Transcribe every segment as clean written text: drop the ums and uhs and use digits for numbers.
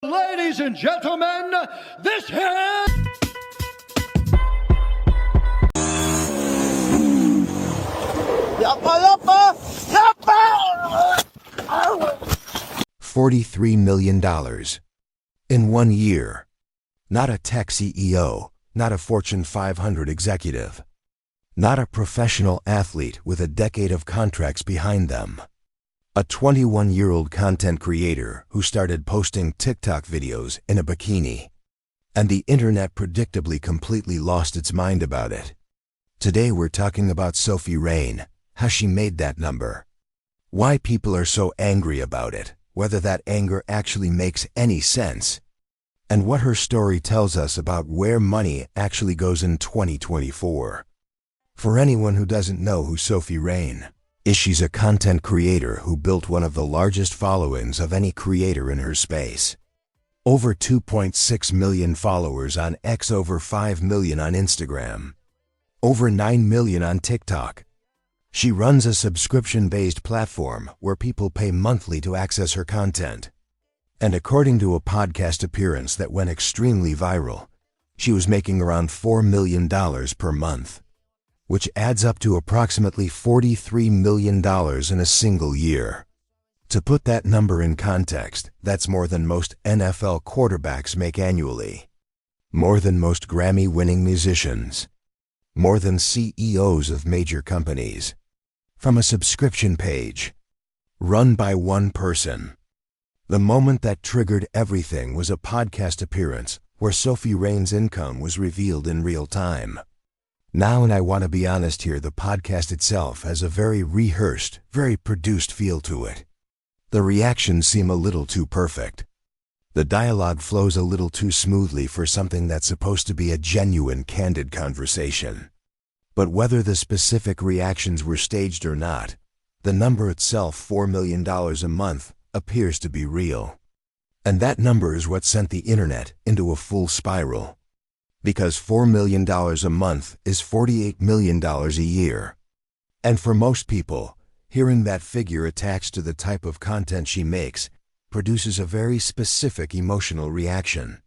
Ladies and gentlemen, this is... $43 million in 1 year. Not a tech CEO, not a Fortune 500 executive, not a professional athlete with a decade of contracts behind them. A 21-year-old content creator who started posting TikTok videos in a bikini. And the internet predictably completely lost its mind about it. Today we're talking about Sophie Rain, how she made that number. Why people are so angry about it, whether that anger actually makes any sense. And what her story tells us about where money actually goes in 2024. For anyone who doesn't know who Sophie Rain is, she's a content creator who built one of the largest followings of any creator in her space. Over 2.6 million followers on X, over 5 million on Instagram, over 9 million on TikTok. She runs a subscription-based platform where people pay monthly to access her content. And according to a podcast appearance that went extremely viral, she was making around $4 million per month, which adds up to approximately $43 million in a single year. To put that number in context, that's more than most NFL quarterbacks make annually, more than most Grammy-winning musicians, more than CEOs of major companies, from a subscription page, run by one person. The moment that triggered everything was a podcast appearance where Sophie Rain's income was revealed in real time. Now, and I want to be honest here, the podcast itself has a very rehearsed, very produced feel to it. The reactions seem a little too perfect. The dialogue flows a little too smoothly for something that's supposed to be a genuine, candid conversation. But whether the specific reactions were staged or not, the number itself, $4 million a month, appears to be real. And that number is what sent the internet into a full spiral. Because $4 million a month is $48 million a year. And for most people, hearing that figure attached to the type of content she makes produces a very specific emotional reaction.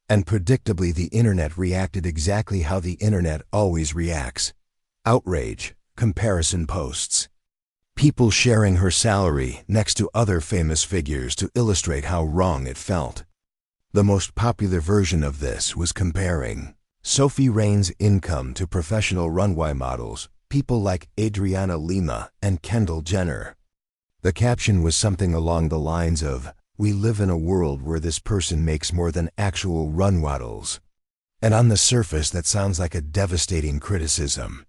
And predictably, the internet reacted exactly how the internet always reacts. Outrage, comparison posts. People sharing her salary next to other famous figures to illustrate how wrong it felt. The most popular version of this was comparing Sophie Rain's income to professional runway models, people like Adriana Lima and Kendall Jenner. The caption was something along the lines of, "We live in a world where this person makes more than actual run models." And on the surface that sounds like a devastating criticism.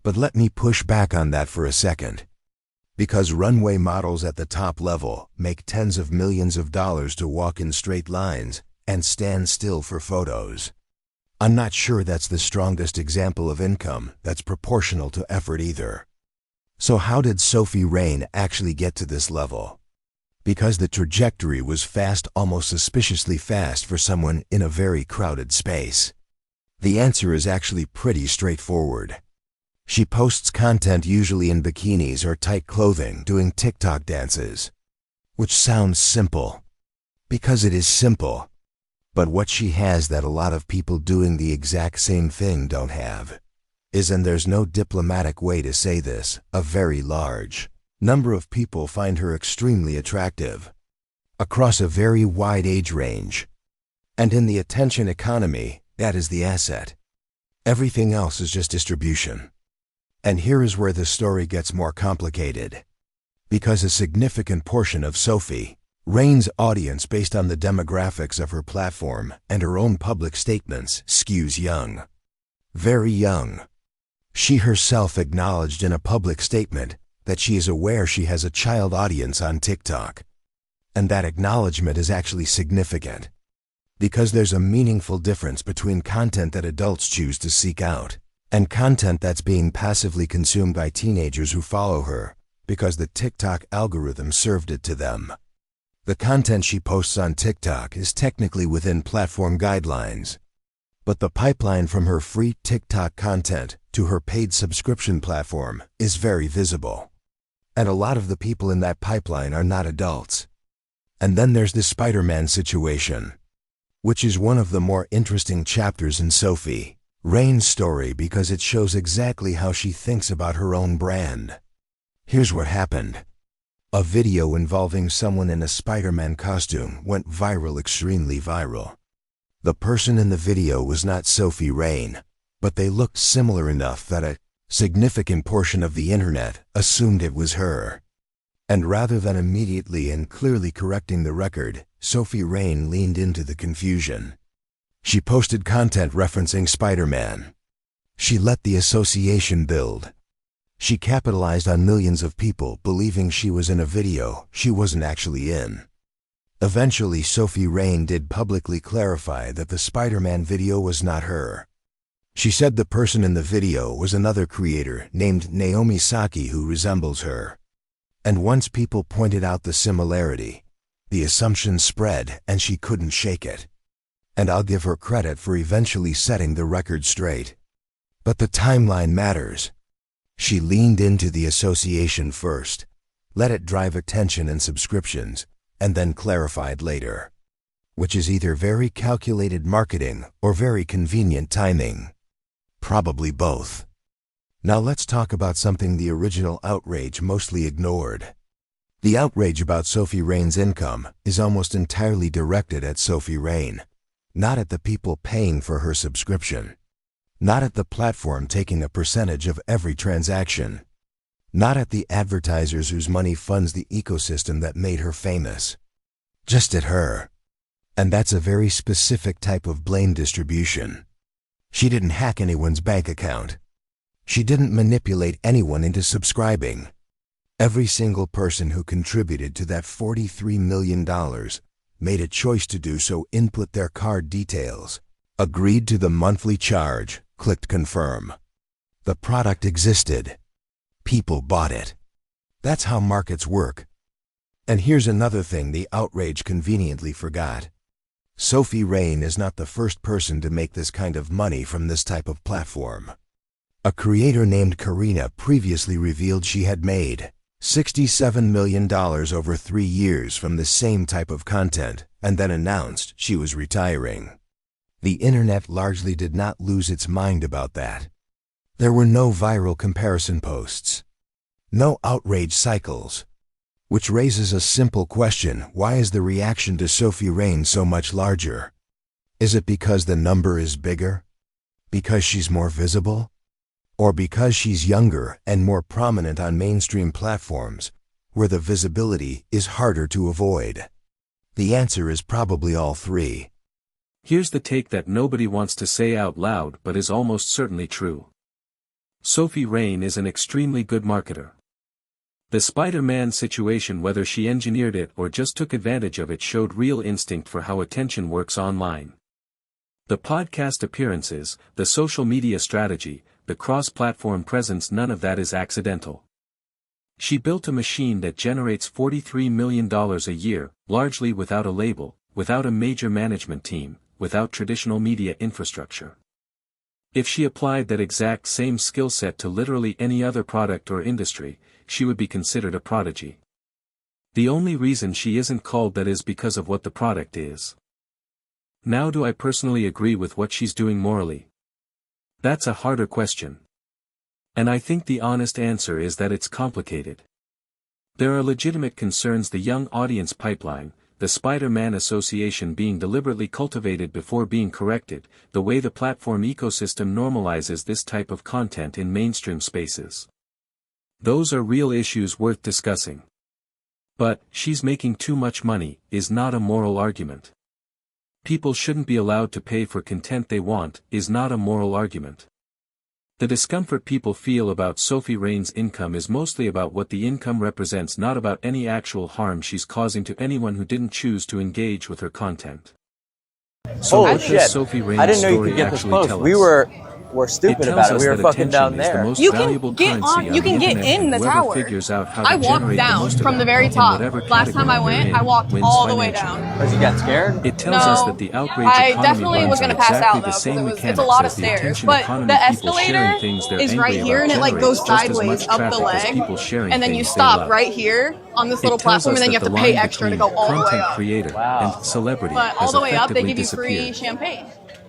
But let me push back on that for a second. Because runway models at the top level make tens of millions of dollars to walk in straight lines and stand still for photos. I'm not sure that's the strongest example of income that's proportional to effort either. So how did Sophie Rain actually get to this level? Because the trajectory was fast, almost suspiciously fast for someone in a very crowded space. The answer is actually pretty straightforward. She posts content usually in bikinis or tight clothing doing TikTok dances. Which sounds simple. Because it is simple. But what she has that a lot of people doing the exact same thing don't have is, and there's no diplomatic way to say this, a very large number of people find her extremely attractive. Across a very wide age range. And in the attention economy, that is the asset. Everything else is just distribution. And here is where the story gets more complicated. Because a significant portion of Sophie Rain's audience, based on the demographics of her platform and her own public statements, skews young. Very young. She herself acknowledged in a public statement that she is aware she has a child audience on TikTok. And that acknowledgement is actually significant. Because there's a meaningful difference between content that adults choose to seek out and content that's being passively consumed by teenagers who follow her because the TikTok algorithm served it to them. The content she posts on TikTok is technically within platform guidelines. But the pipeline from her free TikTok content to her paid subscription platform is very visible. And a lot of the people in that pipeline are not adults. And then there's the Spider-Man situation, which is one of the more interesting chapters in Sophie Rain's story because it shows exactly how she thinks about her own brand. Here's what happened. A video involving someone in a Spider-Man costume went viral, extremely viral. The person in the video was not Sophie Rain, but they looked similar enough that a significant portion of the internet assumed it was her. And rather than immediately and clearly correcting the record, Sophie Rain leaned into the confusion. She posted content referencing Spider-Man. She let the association build. She capitalized on millions of people believing she was in a video she wasn't actually in. Eventually, Sophie Rain did publicly clarify that the Spider-Man video was not her. She said the person in the video was another creator named Naomi Saki who resembles her. And once people pointed out the similarity, the assumption spread and she couldn't shake it. And I'll give her credit for eventually setting the record straight. But the timeline matters. She leaned into the association first, let it drive attention and subscriptions, and then clarified later. Which is either very calculated marketing or very convenient timing. Probably both. Now let's talk about something the original outrage mostly ignored. The outrage about Sophie Rain's income is almost entirely directed at Sophie Rain, not at the people paying for her subscription, not at the platform taking a percentage of every transaction, not at the advertisers whose money funds the ecosystem that made her famous, just at her. And that's a very specific type of blame distribution. She didn't hack anyone's bank account. She didn't manipulate anyone into subscribing. Every single person who contributed to that $43 million made a choice to do so, input their card details, agreed to the monthly charge, clicked confirm. The product existed. People bought it. That's how markets work. And here's another thing the outrage conveniently forgot. Sophie Rain is not the first person to make this kind of money from this type of platform. A creator named Karina previously revealed she had made $67 million over 3 years from the same type of content, and then announced she was retiring. The internet largely did not lose its mind about that. There were no viral comparison posts. No outrage cycles. Which raises a simple question: why is the reaction to Sophie Rain so much larger? Is it because the number is bigger? Because she's more visible? Or because she's younger and more prominent on mainstream platforms, where the visibility is harder to avoid? The answer is probably all three. Here's the take that nobody wants to say out loud but is almost certainly true. Sophie Rain is an extremely good marketer. The Spider-Man situation, whether she engineered it or just took advantage of it, showed real instinct for how attention works online. The podcast appearances, the social media strategy, the cross-platform presence, none of that is accidental. She built a machine that generates $43 million a year, largely without a label, without a major management team, without traditional media infrastructure. If she applied that exact same skill set to literally any other product or industry, she would be considered a prodigy. The only reason she isn't called that is because of what the product is. Now, do I personally agree with what she's doing morally? That's a harder question. And I think the honest answer is that it's complicated. There are legitimate concerns: the young audience pipeline, the Spider-Man association being deliberately cultivated before being corrected, the way the platform ecosystem normalizes this type of content in mainstream spaces. Those are real issues worth discussing. But, she's making too much money, is not a moral argument. People shouldn't be allowed to pay for content they want, is not a moral argument. The discomfort people feel about Sophie Rain's income is mostly about what the income represents, not about any actual harm she's causing to anyone who didn't choose to engage with her content. So Holy what shit. does Sophie I Rain's didn't know you story could get this actually close. tell We us? were were It stupid tells about it. us We were that fucking down attention is the there. most You can valuable get currency on- on you the can get internet, in and the whoever tower. figures out how I to walked generate the down most of from the it, very in top. whatever Last time I category they're went, I in, walked wins all the way financially. down. Because you got scared? It tells us that the outrage I economy definitely runs was on gonna pass exactly out the though, same because it's a mechanics lot of as the stairs. attention But economy, the people sharing escalator things they're is right angry here, about and it like generates goes just as sideways much up the traffic as leg, people sharing and then you things they stop love. right here on this little It tells platform, us and then you that have the to pay line extra to between go all the way content up. creator Wow. and celebrity But all has the way up, they effectively give you free disappeared. champagne.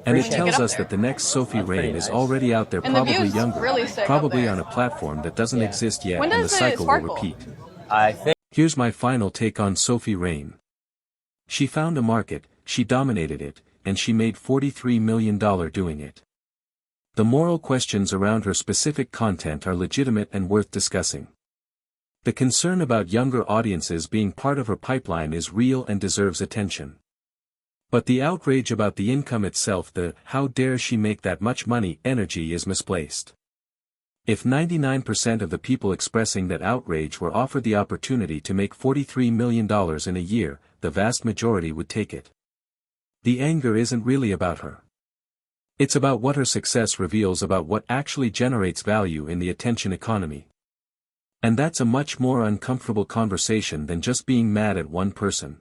And it when you tells get up us there. that the next Sophie That's pretty Rain is nice. already out there, And the probably view's younger, really sick up probably there. on a platform that doesn't Yeah. exist yet, When and the does it cycle will sparkle? repeat. I think. Here's my final take on Sophie Rain. She found a market, she dominated it, and she made $43 million doing it. The moral questions around her specific content are legitimate and worth discussing. The concern about younger audiences being part of her pipeline is real and deserves attention. But the outrage about the income itself, the "how dare she make that much money" energy, is misplaced. If 99% of the people expressing that outrage were offered the opportunity to make $43 million in a year, the vast majority would take it. The anger isn't really about her. It's about what her success reveals about what actually generates value in the attention economy. And that's a much more uncomfortable conversation than just being mad at one person.